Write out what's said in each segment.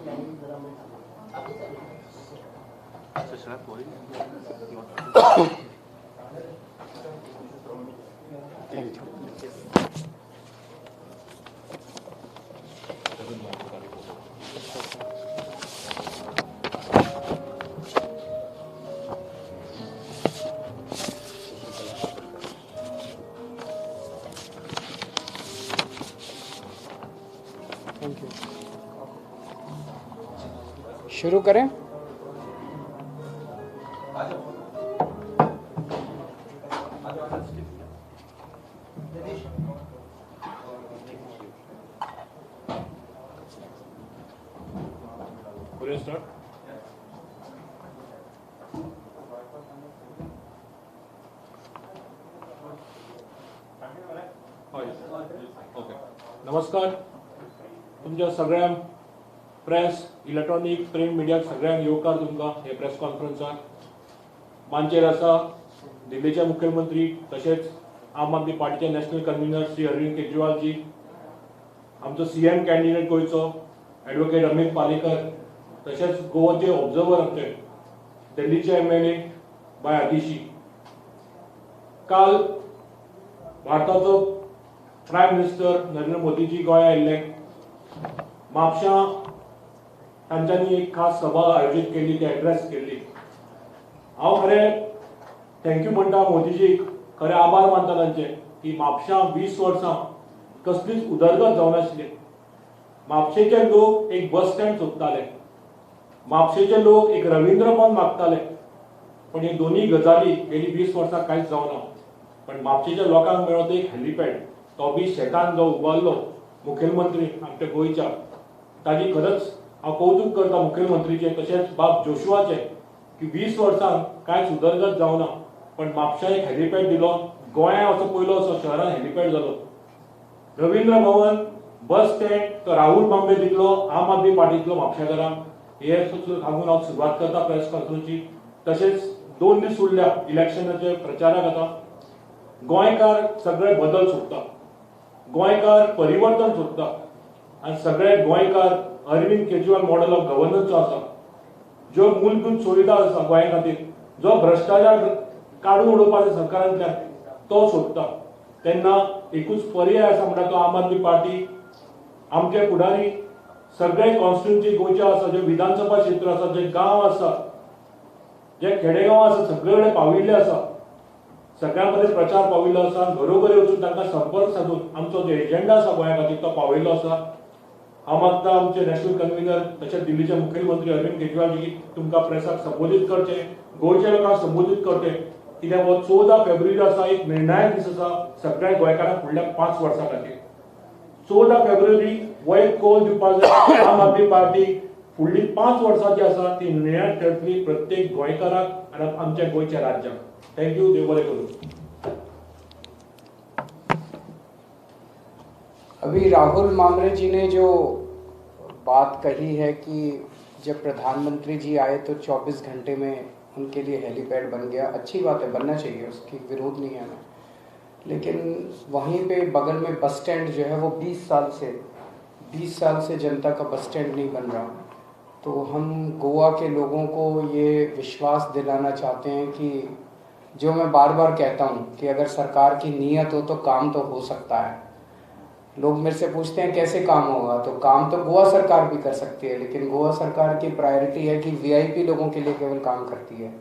Thank you. शुरू करें। नमस्कार तुमच्या सगळ्यांक प्रेस इलेक्ट्रॉनिक प्रिंट मिडियाक सगळ्यांक येवकार तुमकां हे प्रेस कॉन्फरन्साक। मांचेर आसा दिल्लीचे मुख्यमंत्री तशेंच आम आदमी पार्टीचे नॅशनल कन्व्हिनर श्री अरविंद केजरीवाल जी, आमचो सीएम कॅन्डिडेट गोंयचो ॲडव्होकेट अमित पालेकर, तशेंच गोवाचे ऑब्झर्वर आमचे दिल्लीचे एमएलए बाय आतिशी। काल भारताचो प्रायम मिनिस्टर नरेंद्र मोदीजी गोंया आयिल्ले। म्हापशां तांच्यांनी एक खास सभा आयोजीत केली, ती एड्रेस केली। हांव खरें थँक्यू म्हणटा मोदीजीक, खरें आभार मानता तांचे की म्हापशां 20 वर्सां कसलीच उदरगत जावनाशिल्ली। म्हापशेचे लोक एक बस स्टँड सोदताले, म्हापशेचे लोक एक रवींद्र भवन मागताले, पण हे दोन्ही गजाली गेली 20 वर्सां कांयच जावना। पण म्हापशेच्या लोकांक मेळ्ळो तो एक हेलिपॅड, तो बी शेतान जो उबारलो मुखेलमंत्री आमच्या गोंयच्या, ताजी खरंच हांव कौतुक करता मुखेलमंत्रीचे तशेंच बाब जोशुआचे की 20 वर्सांक कांयच उदरगत जावना, पण म्हापशां एक हेलिपॅड दिलो। गोंया असो पयलो असो शहरान हेलिपॅड जालो। रवींद्र भवन, बस स्टँड तो राहुल बांबे दितलो, आम आदमी पार्टीतलो म्हापशेकारांक। हे सांगून हांव सुरवात करता प्रेस कॉन्फरन्सची। तशेंच 2 दीस उरल्या इलेक्शनाचे प्रचाराक। आतां गोंयकार सगळे बदल सोदता, गोंयकार परिवर्तन सोदता, आनी सगळे गोंयकार Arvind Kejriwal model of governance जो आसा, ज्यो मूलभूत सुविधा आसा गोंया खातीर, जो भ्रष्टाचार काडून उडोवपाचो सरकारांतल्यान तो सोदता। तेन्ना एकूच पर्याय आसा म्हणटा तो आम आदमी पार्टी। आमचे फुडारी सगळे कॉन्स्टिट्युएन्सी गोंयचे आसा, जे विधानसभा क्षेत्र आसा, जे गांव आसा, जे खेडेगांव आसा, सगळे कडेन पाविल्ले आसा, सगळ्यां मदें प्रचार पाविल्लो आसा। घरोघरी वचून तांकां संपर्क साधून आमचो जो एजेंडा आसा गोंया खातीर तो पावयल्लो आसा। हांव मागता आमचे नॅशनल कन्व्हिनर तशेंच दिल्लीचे मुखेलमंत्री अरविंद केजरीवाल जी तुमकां प्रेसाक संबोधीत करचे, गोंयच्या लोकांक संबोधीत करचे, कित्याक हो 14 फेब्रुवारी आसा, एक निर्णायक दीस आसा सगळ्या गोंयकारांक फुडल्या 5 वर्सां खातीर। 14 फेब्रुवारी हो एक कौल दिवपाक जाय आम आदमी पार्टी फुडली 5 वर्सां जी आसा ती निर्णायक ठरतली प्रत्येक गोंयकाराक आनी आमच्या गोंयच्या राज्याक। थँक्यू, देव बरें करूं। अभी राहुल मामरे जी ने जो बात कही है कि जब प्रधानमंत्री जी आए तो 24 घंटे में उनके लिए हेलीपैड बन गया, अच्छी बात है, बनना चाहिए, उसकी विरोध नहीं है। लेकिन वहीं पे बगल में बस स्टैंड जो है वो 20 साल से जनता का बस स्टैंड नहीं बन रहा। तो हम गोवा के लोगों को ये विश्वास दिलाना चाहते हैं कि जो मैं बार बार कहता हूँ कि अगर सरकार की नीयत हो तो काम तो हो सकता है। लोग मेरे से पूछते हैं कैसे काम होगा, तो काम तो गोवा सरकार भी कर सकती है, लेकिन गोवा सरकार की प्रायोरिटी है कि वीआईपी लोगों के लिए केवल काम करती है।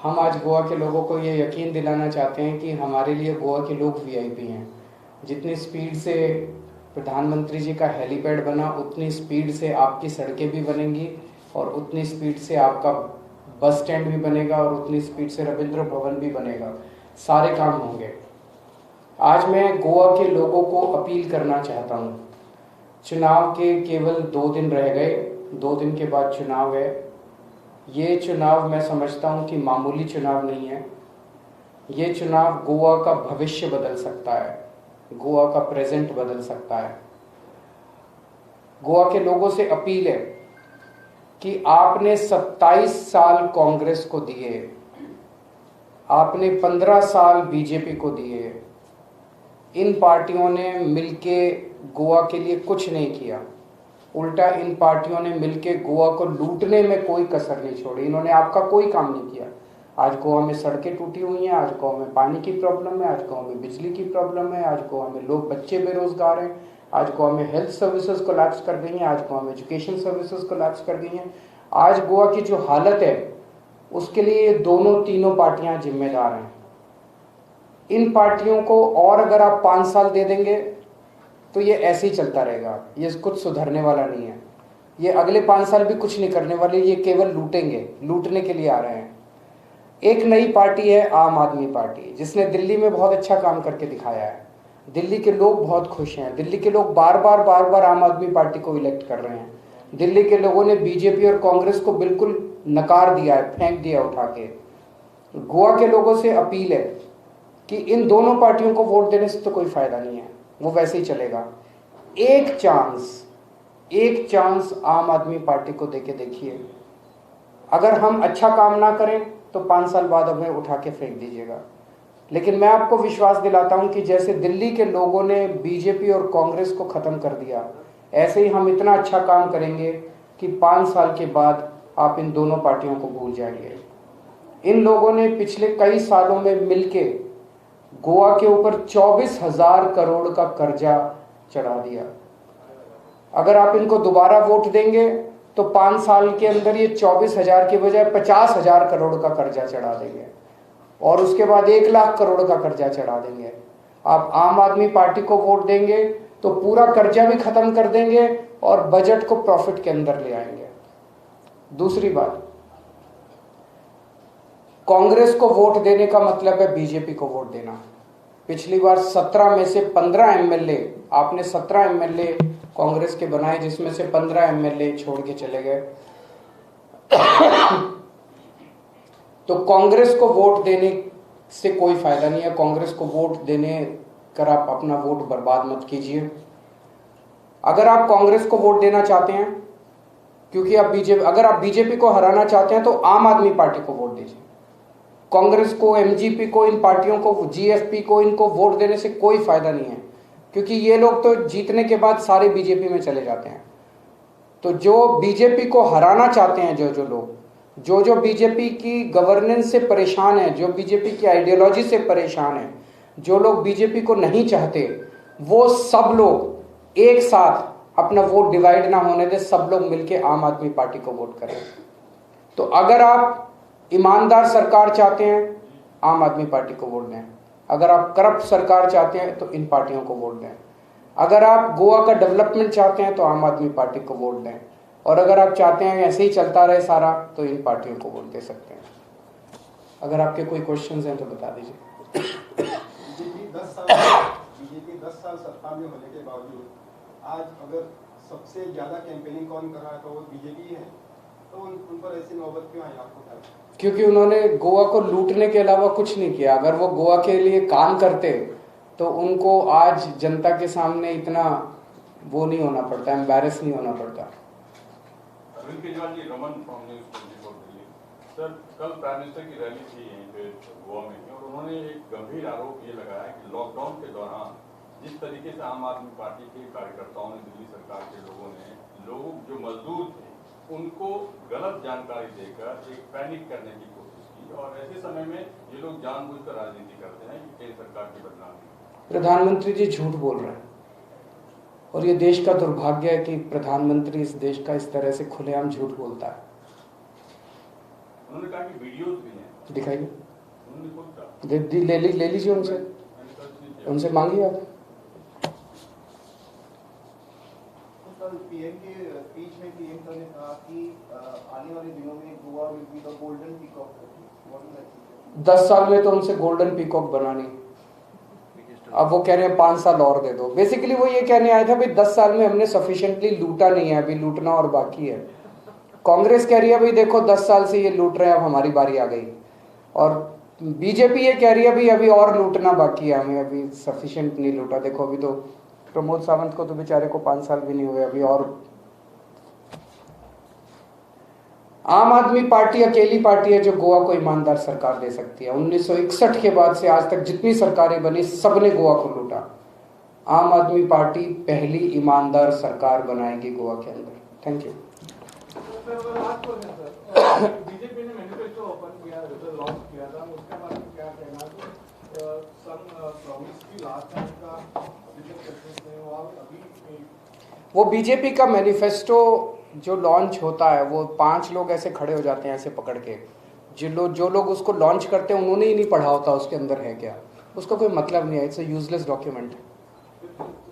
हम आज गोवा के लोगों को ये यकीन दिलाना चाहते हैं कि हमारे लिए गोवा के लोग वीआईपी हैं। जितनी स्पीड से प्रधानमंत्री जी का हेलीपैड बना, उतनी स्पीड से आपकी सड़कें भी बनेंगी और उतनी स्पीड से आपका बस स्टैंड भी बनेगा और उतनी स्पीड से रविंद्र भवन भी बनेगा। सारे काम होंगे। आज मैं गोवा के लोगों को अपील करना चाहता हूँ, चुनाव के केवल 2 दिन रह गए, 2 दिन के बाद चुनाव है। ये चुनाव मैं समझता हूँ कि मामूली चुनाव नहीं है। ये चुनाव गोवा का भविष्य बदल सकता है, गोवा का प्रेजेंट बदल सकता है। गोवा के लोगों से अपील है कि आपने 27 साल कांग्रेस को दिए, आपने 15 साल बीजेपी को दिए। इन पार्टियों ने मिलके गोवा के लिए कुछ नहीं किया। उल्टा इन पार्टियों ने मिलके गोवा को लूटने में कोई कसर नहीं छोड़ी। इन्होंने आपका कोई काम नहीं किया। आज गोवा में सड़कें टूटी हुई हैं, आज गोवा में पानी की प्रॉब्लम है, आज गोवा में बिजली की प्रॉब्लम है, आज गोवा में लोग बच्चे बेरोजगार हैं, आज गोवा में हेल्थ सर्विसेज कोलैप्स कर गई हैं, आज गोवा में एजुकेशन सर्विसेज कोलैप्स कर गई हैं। आज गोवा की जो हालत है उसके लिए ये दोनों तीनों पार्टियां जिम्मेदार हैं। इन पार्टियों को और अगर आप 5 साल दे देंगे तो ये ऐसे ही चलता रहेगा, ये कुछ सुधरने वाला नहीं है। ये अगले 5 साल भी कुछ नहीं करने वाले, ये केवल लूटेंगे, लूटने के लिए आ रहे हैं। एक नई पार्टी है आम आदमी पार्टी, जिसने दिल्ली में बहुत अच्छा काम करके दिखाया है। दिल्ली के लोग बहुत खुश हैं, दिल्ली के लोग बार बार आम आदमी पार्टी को इलेक्ट कर रहे हैं। दिल्ली के लोगों ने बीजेपी और कांग्रेस को बिल्कुल नकार दिया है, फेंक दिया उठा के। गोवा के लोगों से अपील है कि इन दोनों पार्टियों को वोट देने से तो कोई फायदा नहीं है, वो वैसे ही चलेगा। एक चांस आम आदमी पार्टी को देके देखिए। अगर हम अच्छा काम ना करें तो 5 साल बाद हमें उठा के फेंक दीजिएगा। लेकिन मैं आपको विश्वास दिलाता हूं कि जैसे दिल्ली के लोगों ने बीजेपी और कांग्रेस को खत्म कर दिया, ऐसे ही हम इतना अच्छा काम करेंगे कि 5 साल के बाद आप इन दोनों पार्टियों को भूल जाएंगे। इन लोगों ने पिछले कई सालों में मिलके गोवा के ऊपर 24,000 करोड़ का कर्जा चढ़ा दिया। अगर आप इनको दोबारा वोट देंगे तो 5 साल के अंदर ये 24,000 के बजाय 50,000 करोड़ का कर्जा चढ़ा देंगे और उसके बाद 1 लाख करोड़ का कर्जा चढ़ा देंगे। आप आम आदमी पार्टी को वोट देंगे तो पूरा कर्जा भी खत्म कर देंगे और बजट को प्रॉफिट के अंदर ले आएंगे। दूसरी बात, कांग्रेस को वोट देने का मतलब है बीजेपी को वोट देना। पिछली बार 17 में से 15 एमएलए, आपने 17 एमएलए कांग्रेस के बनाए, जिसमें से 15 एमएलए छोड़ के चले गए। तो कांग्रेस को वोट देने से कोई फायदा नहीं है। कांग्रेस को वोट देने कर आप अपना वोट बर्बाद मत कीजिए। अगर आप कांग्रेस को वोट देना चाहते हैं, क्योंकि अगर आप बीजेपी को हराना चाहते हैं तो आम आदमी पार्टी को वोट दीजिए। कांग्रेस को, एमजीपी को, इन पार्टियों को, जीएफपी को, इनको वोट देने से कोई फायदा नहीं है, क्योंकि ये लोग तो जीतने के बाद सारे बीजेपी में चले जाते हैं। तो जो बीजेपी को हराना चाहते हैं, जो लोग जो बीजेपी की गवर्नेंस से परेशान है, जो बीजेपी की आइडियोलॉजी से परेशान है, जो लोग बीजेपी को नहीं चाहते, वो सब लोग एक साथ अपना वोट डिवाइड ना होने दे, सब लोग मिलके आम आदमी पार्टी को वोट करें। तो अगर आप ईमानदार सरकार चाहते हैं, आम आदमी पार्टी को वोट दें। अगर आप करप्ट सरकार चाहते हैं तो इन पार्टियों को वोट दें। अगर आप गोवा का डेवलपमेंट चाहते हैं तो आम आदमी पार्टी को वोट दें। और अगर आप चाहते हैं ऐसे ही चलता रहे सारा, तो इन पार्टियों को वोट दे सकते हैं। अगर आपके कोई क्वेश्चंस हैं तो बता दीजिए। बीजेपी 10 साल सत्ता में होने के बावजूद आज अगर सबसे ज्यादा कैंपेनिंग कौन कर रहा है तो वो बीजेपी है, तो उन पर ऐसी नौबत क्यों आई आपको क्या लगता है? क्योंकि उन्होंने गोवा को लूटने के अलावा कुछ नहीं किया। अगर वो गोवा के लिए काम करते तो उनको आज जनता के सामने इतना वो नहीं होना पड़ता, एम्बैरेस नहीं होना पड़ता। Arvind Kejriwal ji, Raman from news 24 Delhi. Sir, कल प्राइम मिनिस्टर की रैली थी यहीं पे गोवा में, और उन्होंने एक गंभीर आरोप ये लगाया कि लॉकडाउन के दौरान जिस तरीके से आम आदमी पार्टी के कार्यकर्ताओं ने, दिल्ली सरकार के लोगों ने, लोग जो मजदूर थे उनको गलत जानकारी देकर एक पैनिक करने की कोशिश की, और ऐसे समय में ये लोग जानबूझकर राजनीति करते हैं कि केंद्र सरकार की बदनामी। प्रधानमंत्री जी झूठ बोल रहे हैं, और ये देश का दुर्भाग्य है कि प्रधानमंत्री इस देश का इस तरह से खुलेआम झूठ बोलता है। उन्होंने कहा कि वीडियोस भी हैं, दिखाइए, उन्होंने खुद कहा। ले लीजिए उनसे मांगिए आप। पीएम के स्पीच में पीएम ने कहा कि आने वाले दिनों में Goa will be the golden peacock. 10 साल में तो उनसे गोल्डन पीकॉक बनानी, अब वो कह रहे हैं 5 साल और दे दो। बेसिकली वो ये कहने आया था भाई 10 साल में हमने सफिशिएंटली लूटा नहीं है, अभी लूटना और बाकी है। कांग्रेस कह रही है भाई देखो 10 साल से ये लूट रहे हैं, अब हमारी बारी आ गई। और बीजेपी ये कह रही है भाई अभी और लूटना बाकी है, हमें अभी सफिशिएंट नहीं लूटा। देखो अभी तो प्रमोद सावंत को तो बेचारे को 5 साल भी नहीं हुए अभी। और आम आदमी पार्टी अकेली पार्टी है जो गोवा को ईमानदार सरकार दे सकती है। 1961 के बाद से आज तक जितनी सरकारें बनी सबने गोवा को लूटा। आम आदमी पार्टी पहली ईमानदार सरकार बनाएगी गोवा के अंदर। Thank you. बीजेपी ने मैनिफेस्टो ओपन किया, लॉन्च किया था, उसके बारे में क्या कहना? प्रॉमिस की लास्ट टाइम का अभी वो बीजेपी का मैनिफेस्टो जो लॉन्च होता है वो 5 लोग ऐसे खड़े हो जाते हैं ऐसे पकड़ के, जो लोग उसको लॉन्च करते हैं उन्होंने ही नहीं पढ़ा होता उसके अंदर है क्या, उसका कोई मतलब नहीं है। It's a useless document.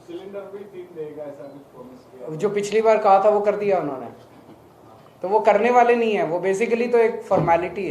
Cylinder भी 3 देगा ऐसा कुछ प्रॉमिस किया, जो पिछली बार कहा था वो कर दिया उन्होंने, तो वो करने वाले नहीं है, वो बेसिकली तो एक फॉर्मेलिटी है।